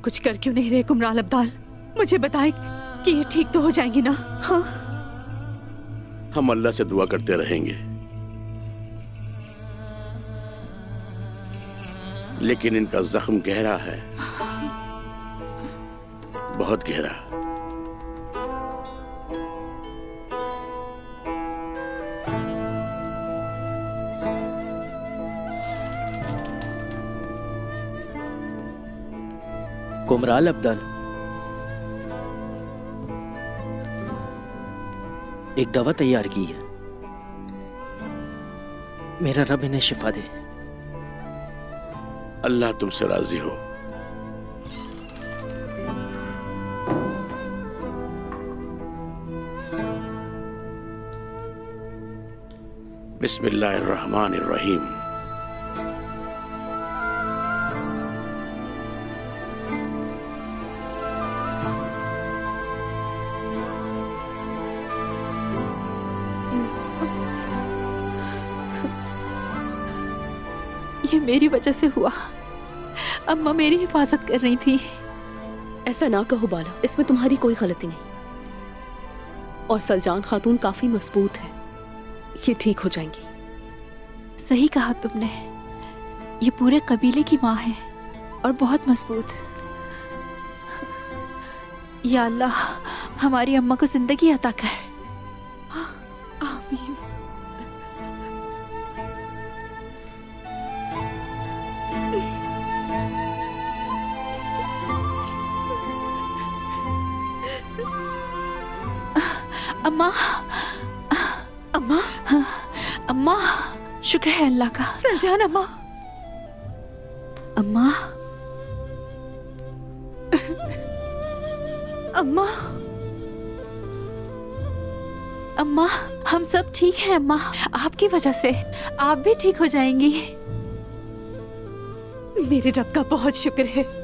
कुछ कर क्यों नहीं रहे कुमराल अब्दाल? मुझे बताएं कि ये ठीक तो हो जाएंगी ना? हाँ, हम अल्लाह से दुआ करते रहेंगे, लेकिन इनका जख्म गहरा है, बहुत गहरा। कुमराल अब्दाल, एक दवा तैयार की है, मेरा रब इन्हें शिफा दे। अल्लाह तुमसे राजी हो। बिस्मिल्लाहिर्रहमानिर्रहीम। ये मेरी वजह से हुआ। अम्मा मेरी हिफाजत कर रही थी। ऐसा ना कहो बाला, इसमें तुम्हारी कोई गलती नहीं। और सलजान खातून काफी मजबूत है, ये ठीक हो जाएंगी। सही कहा तुमने, ये पूरे कबीले की माँ है और बहुत मजबूत। या अल्लाह, हमारी अम्मा को जिंदगी अता कर। आमीन। अम्मा, अम्मा, अम्मा, शुक्र है अल्लाह का। सलजान अम्मा, अम्मा, अम्मा, अम्मा, हम सब ठीक हैं अम्मा। आपकी वजह से आप भी ठीक हो जाएंगी। मेरे रब का बहुत शुक्र है।